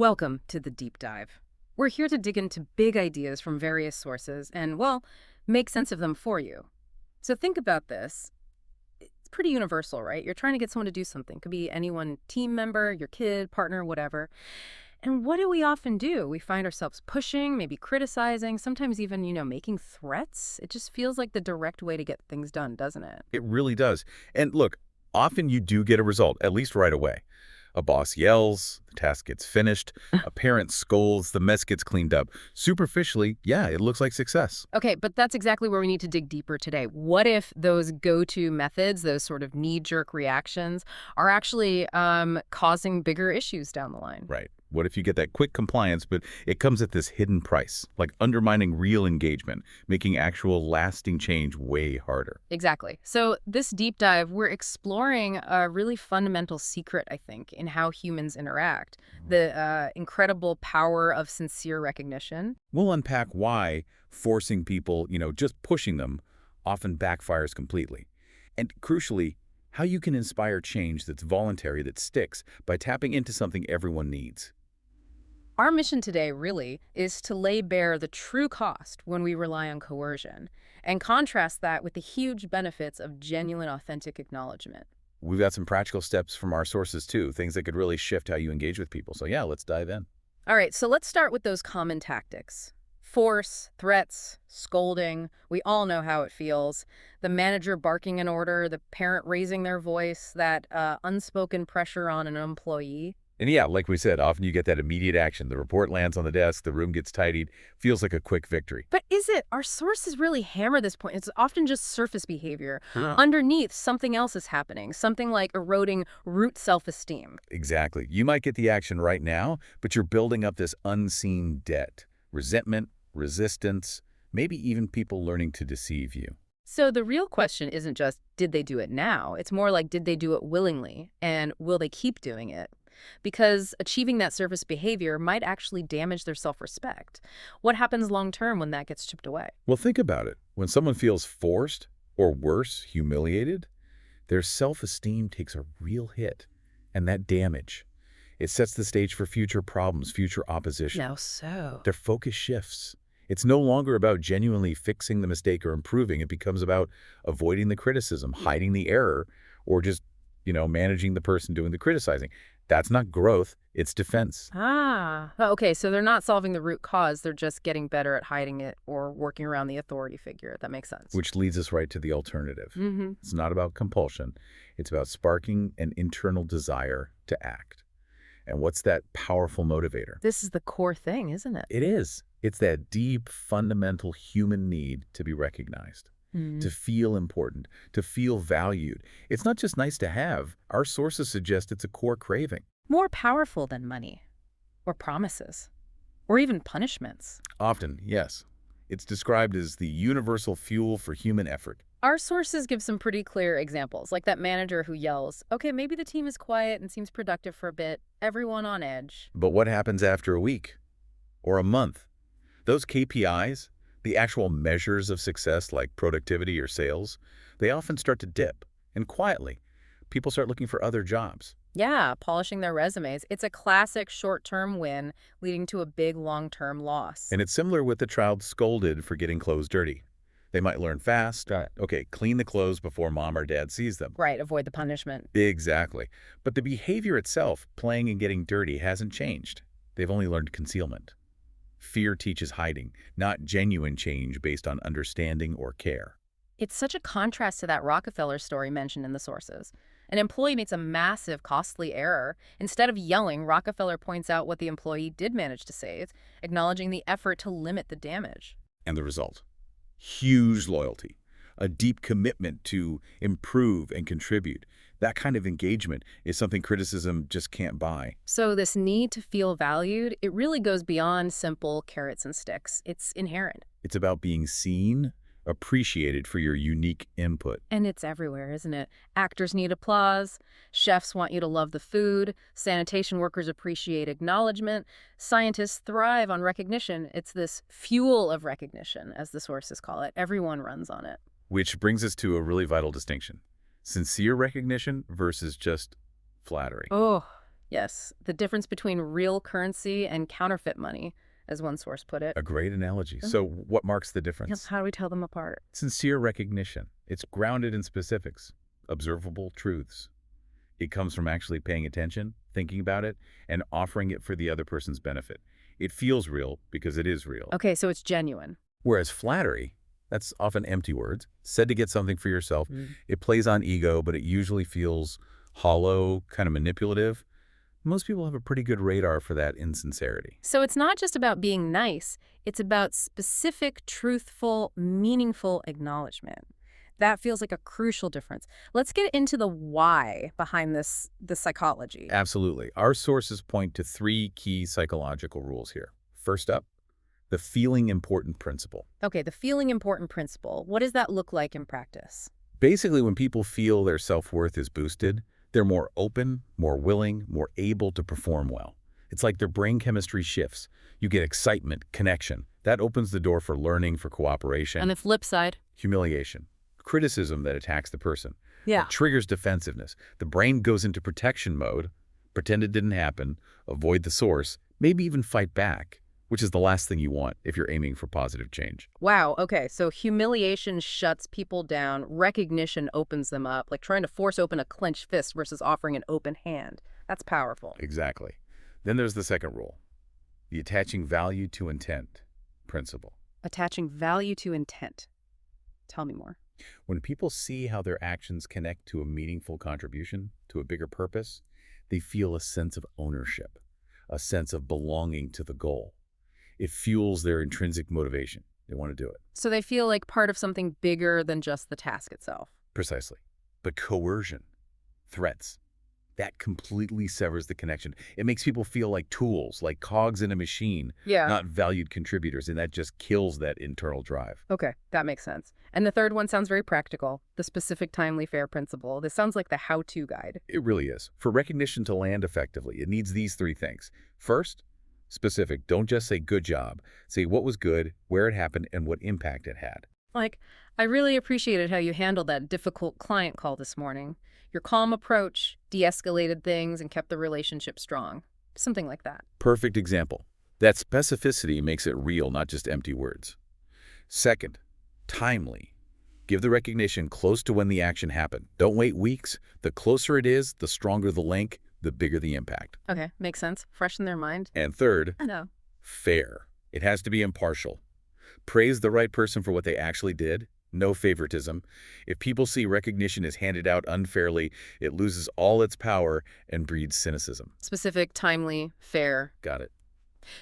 Welcome to the deep dive. We're here to dig into big ideas from various sources and, well, make sense of them for you. So think about this. It's pretty universal, right? You're trying to get someone to do something. Could be anyone, team member, your kid, partner, whatever. And what do we often do? We find ourselves pushing, maybe criticizing, sometimes even, making threats. It just feels like the direct way to get things done, doesn't it? It really does. And look, often you do get a result, at least right away. A boss yells, the task gets finished, a parent scolds, the mess gets cleaned up. Superficially, yeah, it looks like success. Okay, but that's exactly where we need to dig deeper today. What if those go-to methods, those sort of knee-jerk reactions, are actually causing bigger issues down the line? Right. What if you get that quick compliance, but it comes at this hidden price, like undermining real engagement, making actual lasting change way harder? Exactly. So this deep dive, we're exploring a really fundamental secret, I think, in how humans interact. The incredible power of sincere recognition. We'll unpack why forcing people, just pushing them, often backfires completely. And crucially, how you can inspire change that's voluntary, that sticks, by tapping into something everyone needs. Our mission today, really, is to lay bare the true cost when we rely on coercion and contrast that with the huge benefits of genuine, authentic acknowledgement. We've got some practical steps from our sources, too, things that could really shift how you engage with people. So yeah, let's dive in. All right, so let's start with those common tactics. Force, threats, scolding. We all know how it feels. The manager barking an order, the parent raising their voice, that unspoken pressure on an employee. And yeah, like we said, often you get that immediate action. The report lands on the desk, the room gets tidied, feels like a quick victory. But is it? Our sources really hammer this point. It's often just surface behavior. Huh. Underneath, something else is happening, something like eroding root self-esteem. Exactly. You might get the action right now, but you're building up this unseen debt. Resentment, resistance, maybe even people learning to deceive you. So the real question isn't just, did they do it now? It's more like, did they do it willingly? And will they keep doing it? Because achieving that surface behavior might actually damage their self-respect. What happens long-term when that gets chipped away? Well, think about it. When someone feels forced, or worse, humiliated, their self-esteem takes a real hit. And that damage, it sets the stage for future problems, future opposition. No, so. Their focus shifts. It's no longer about genuinely fixing the mistake or improving. It becomes about avoiding the criticism, hiding the error, or just, managing the person doing the criticizing. That's not growth, it's defense. Okay, so they're not solving the root cause, they're just getting better at hiding it or working around the authority figure. That makes sense. Which leads us right to the alternative. Mm-hmm. It's not about compulsion. It's about sparking an internal desire to act. And what's that powerful motivator? This is the core thing, isn't it? It is. It's that deep, fundamental human need to be recognized, to feel important, to feel valued. It's not just nice to have. Our sources suggest it's a core craving. More powerful than money, or promises, or even punishments. Often, yes. It's described as the universal fuel for human effort. Our sources give some pretty clear examples, like that manager who yells, okay, maybe the team is quiet and seems productive for a bit, everyone on edge. But what happens after a week or a month? Those KPIs, the actual measures of success like productivity or sales, they often start to dip. And quietly, people start looking for other jobs. Yeah, polishing their resumes. It's a classic short-term win leading to a big long-term loss. And it's similar with the child scolded for getting clothes dirty. They might learn fast. Right. Okay, clean the clothes before mom or dad sees them. Right, avoid the punishment. Exactly. But the behavior itself, playing and getting dirty, hasn't changed. They've only learned concealment. Fear teaches hiding, not genuine change based on understanding or care. It's such a contrast to that Rockefeller story mentioned in the sources. An employee makes a massive, costly error. Instead of yelling, Rockefeller points out what the employee did manage to save, acknowledging the effort to limit the damage. And the result? Huge loyalty, a deep commitment to improve and contribute. That kind of engagement is something criticism just can't buy. So this need to feel valued, it really goes beyond simple carrots and sticks. It's inherent. It's about being seen, appreciated for your unique input. And it's everywhere, isn't it? Actors need applause. Chefs want you to love the food. Sanitation workers appreciate acknowledgement. Scientists thrive on recognition. It's this fuel of recognition, as the sources call it. Everyone runs on it. Which brings us to a really vital distinction. Sincere recognition versus just flattery. Oh, Yes, the difference between real currency and counterfeit money, as one source put it. A great analogy. Mm. So what marks the Yeah, difference? how do we tell them apart? Sincere recognition. It's grounded in specifics, observable truths. It comes from actually paying attention, thinking about it, and offering it for the other person's benefit. It feels real because it is real. Okay, so it's genuine. Whereas flattery, that's often empty words, said to get something for yourself. It plays on ego, but it usually feels hollow, kind of manipulative. Most people have a pretty good radar for that insincerity. So it's not just about being nice, it's about specific, truthful, meaningful acknowledgement. That feels like a crucial difference. Let's get into the why behind the psychology. Absolutely. Our sources point to three key psychological rules here. First up, the feeling important principle. Okay, the feeling important principle. What does that look like in practice? Basically, when people feel their self-worth is boosted, they're more open, more willing, more able to perform well. It's like their brain chemistry shifts. You get excitement, connection. That opens the door for learning, for cooperation. And the flip side? Humiliation, criticism that attacks the person. Yeah. It triggers defensiveness. The brain goes into protection mode, pretend it didn't happen, avoid the source, maybe even fight back, which is the last thing you want if you're aiming for positive change. Wow, okay, so humiliation shuts people down, recognition opens them up, like trying to force open a clenched fist versus offering an open hand. That's powerful. Exactly. Then there's the second rule, the attaching value to intent principle. Attaching value to intent. Tell me more. When people see how their actions connect to a meaningful contribution, to a bigger purpose, they feel a sense of ownership, a sense of belonging to the goal. It fuels their intrinsic motivation. They want to do it. So they feel like part of something bigger than just the task itself. Precisely. But coercion, threats, that completely severs the connection. It makes people feel like tools, like cogs in a machine, Yeah. not valued contributors, and that just kills that internal drive. Okay, that makes sense. And the third one sounds very practical, the specific, timely, fair principle. This sounds like the how-to guide. It really is. For recognition to land effectively, it needs these three things. First, specific. Don't just say good job. Say what was good, where it happened, and what impact it had. Like, I really appreciated how you handled that difficult client call this morning. Your calm approach de-escalated things and kept the relationship strong. Something like that. Perfect example. That specificity makes it real, not just empty words. Second, timely. Give the recognition close to when the action happened. Don't wait weeks. The closer it is, the stronger the link, the bigger the impact. Okay, makes sense. Fresh in their mind. And third, I know. fair. It has to be impartial. Praise the right person for what they actually did. No favoritism. If people see recognition is handed out unfairly, it loses all its power and breeds cynicism. Specific, timely, fair. Got it.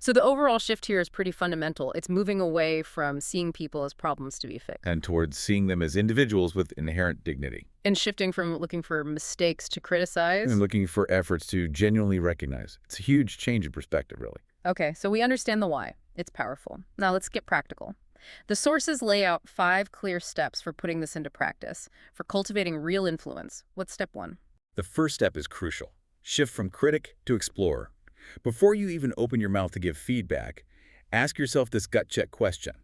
So the overall shift here is pretty fundamental. It's moving away from seeing people as problems to be fixed. And towards seeing them as individuals with inherent dignity. And shifting from looking for mistakes to criticize. And looking for efforts to genuinely recognize. It's a huge change in perspective, really. Okay, so we understand the why. It's powerful. Now let's get practical. The sources lay out 5 clear steps for putting this into practice, for cultivating real influence. What's step 1? The first step is crucial. Shift from critic to explorer. Before you even open your mouth to give feedback, ask yourself this gut check question.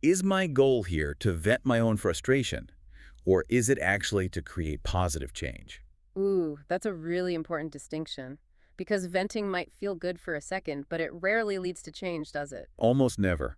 Is my goal here to vent my own frustration, or is it actually to create positive change? Ooh, that's a really important distinction. Because venting might feel good for a second, but it rarely leads to change, does it? Almost never.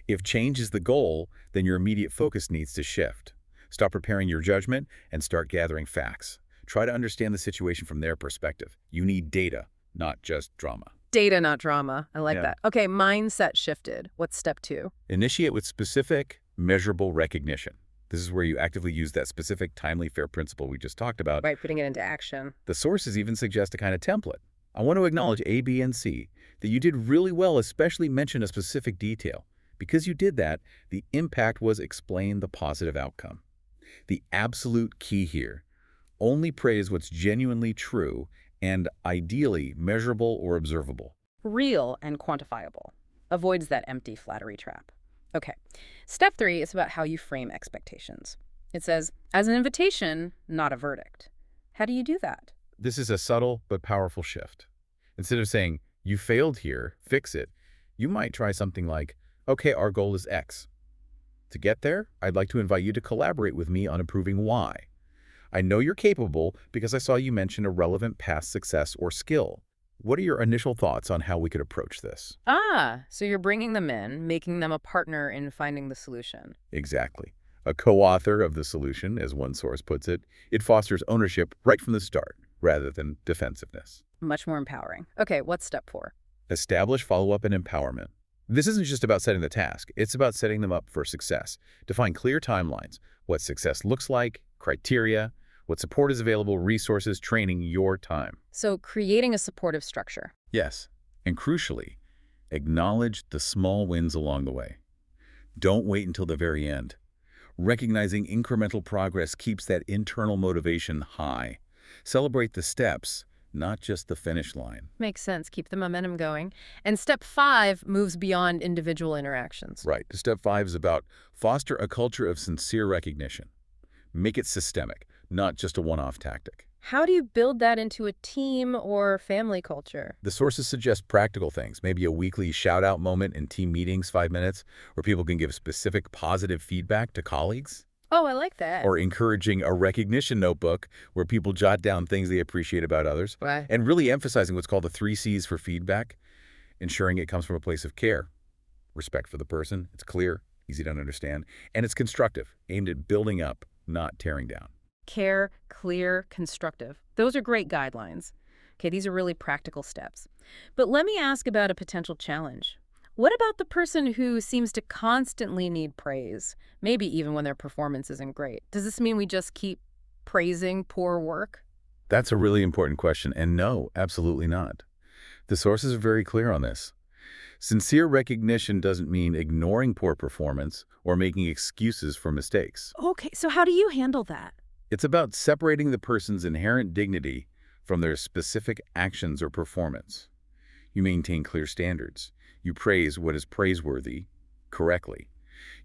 If change is the goal, then your immediate focus needs to shift. Stop preparing your judgment and start gathering facts. Try to understand the situation from their perspective. You need data, not just drama. Data, not drama. I like Yeah. that. Okay, mindset shifted. What's step 2? Initiate with specific, measurable recognition. This is where you actively use that specific, timely, fair principle we just talked about. Right, putting it into action. The sources even suggest a kind of template. I want to acknowledge A, B, and C, that you did really well, especially mention a specific detail. Because you did that, the impact was explain the positive outcome. The absolute key here, only praise what's genuinely true and ideally measurable or observable. Real and quantifiable. Avoids that empty flattery trap. Okay, step 3 is about how you frame expectations. It says, as an invitation, not a verdict. How do you do that? This is a subtle but powerful shift. Instead of saying, you failed here, fix it, you might try something like, okay, our goal is X. To get there, I'd like to invite you to collaborate with me on improving Y. I know you're capable because I saw you mention a relevant past success or skill. What are your initial thoughts on how we could approach this? So you're bringing them in, making them a partner in finding the solution. Exactly. A co-author of the solution, as one source puts it, it fosters ownership right from the start, rather than defensiveness. Much more empowering. Okay, what's step 4? Establish follow-up and empowerment. This isn't just about setting the task, it's about setting them up for success. Define clear timelines, what success looks like, criteria, what support is available, resources, training, your time. So creating a supportive structure. Yes, and crucially, acknowledge the small wins along the way. Don't wait until the very end. Recognizing incremental progress keeps that internal motivation high. Celebrate the steps, not just the finish line. Makes sense. Keep the momentum going. And step 5 moves beyond individual interactions. Right. Step 5 is about foster a culture of sincere recognition. Make it systemic, not just a one-off tactic. How do you build that into a team or family culture? The sources suggest practical things, maybe a weekly shout-out moment in team meetings, 5 minutes, where people can give specific positive feedback to colleagues. Oh, I like that. Or encouraging a recognition notebook where people jot down things they appreciate about others. Right. And really emphasizing what's called the 3 C's for feedback, ensuring it comes from a place of care. Respect for the person, it's clear, easy to understand, and it's constructive, aimed at building up, not tearing down. Care, clear, constructive. Those are great guidelines. Okay, these are really practical steps. But let me ask about a potential challenge. What about the person who seems to constantly need praise, maybe even when their performance isn't great? Does this mean we just keep praising poor work? That's a really important question, and no, absolutely not. The sources are very clear on this. Sincere recognition doesn't mean ignoring poor performance or making excuses for mistakes. Okay, so how do you handle that? It's about separating the person's inherent dignity from their specific actions or performance. You maintain clear standards. You praise what is praiseworthy correctly.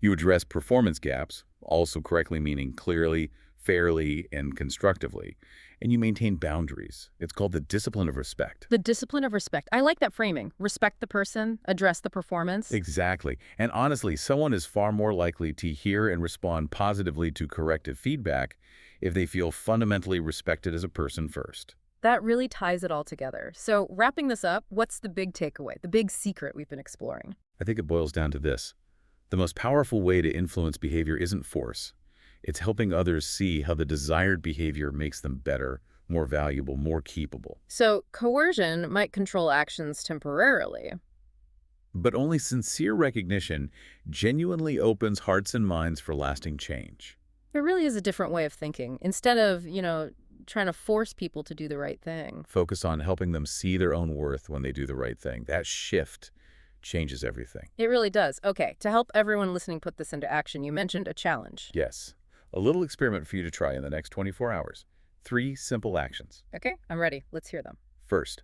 You address performance gaps, also correctly meaning clearly, fairly, and constructively. And you maintain boundaries. It's called the discipline of respect. The discipline of respect. I like that framing. Respect the person, address the performance. Exactly. And honestly, someone is far more likely to hear and respond positively to corrective feedback if they feel fundamentally respected as a person first. That really ties it all together. So wrapping this up, what's the big takeaway, the big secret we've been exploring? I think it boils down to this. The most powerful way to influence behavior isn't force. It's helping others see how the desired behavior makes them better, more valuable, more keepable. So coercion might control actions temporarily. But only sincere recognition genuinely opens hearts and minds for lasting change. There really is a different way of thinking. Instead of, trying to force people to do the right thing. Focus on helping them see their own worth when they do the right thing. That shift changes everything. It really does. Okay, to help everyone listening put this into action, you mentioned a challenge. Yes. A little experiment for you to try in the next 24 hours. 3 simple actions. Okay, I'm ready. Let's hear them. First,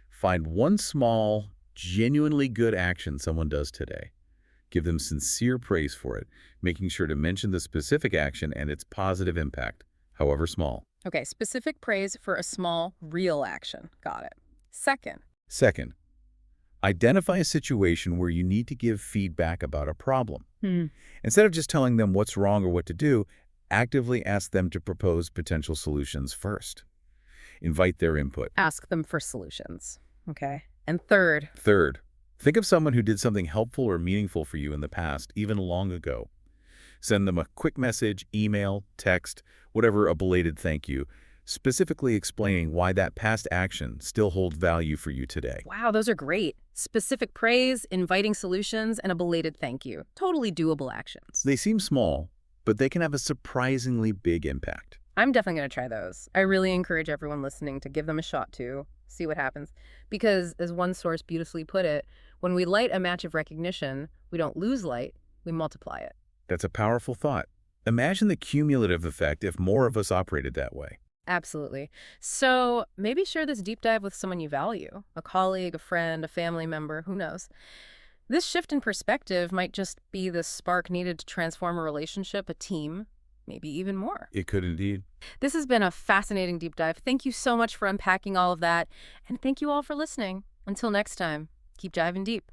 find one small, genuinely good action someone does today. Give them sincere praise for it, making sure to mention the specific action and its positive impact, however small. Okay, specific praise for a small, real action. Got it. Second, identify a situation where you need to give feedback about a problem. Instead of just telling them what's wrong or what to do, actively ask them to propose potential solutions first. Invite their input. Ask them for solutions. Okay. And third, think of someone who did something helpful or meaningful for you in the past, even long ago. Send them a quick message, email, text, whatever, a belated thank you, specifically explaining why that past action still holds value for you today. wow, those are great. Specific praise, inviting solutions, and a belated thank you. Totally doable actions. They seem small, but they can have a surprisingly big impact. I'm definitely going to try those. I really encourage everyone listening to give them a shot too, see what happens. Because as one source beautifully put it, when we light a match of recognition, we don't lose light, we multiply it. That's a powerful thought. Imagine the cumulative effect if more of us operated that way. Absolutely. So maybe share this deep dive with someone you value, a colleague, a friend, a family member, who knows. This shift in perspective might just be the spark needed to transform a relationship, a team, maybe even more. It could indeed. This has been a fascinating deep dive. Thank you so much for unpacking all of that. And thank you all for listening. Until next time, keep diving deep.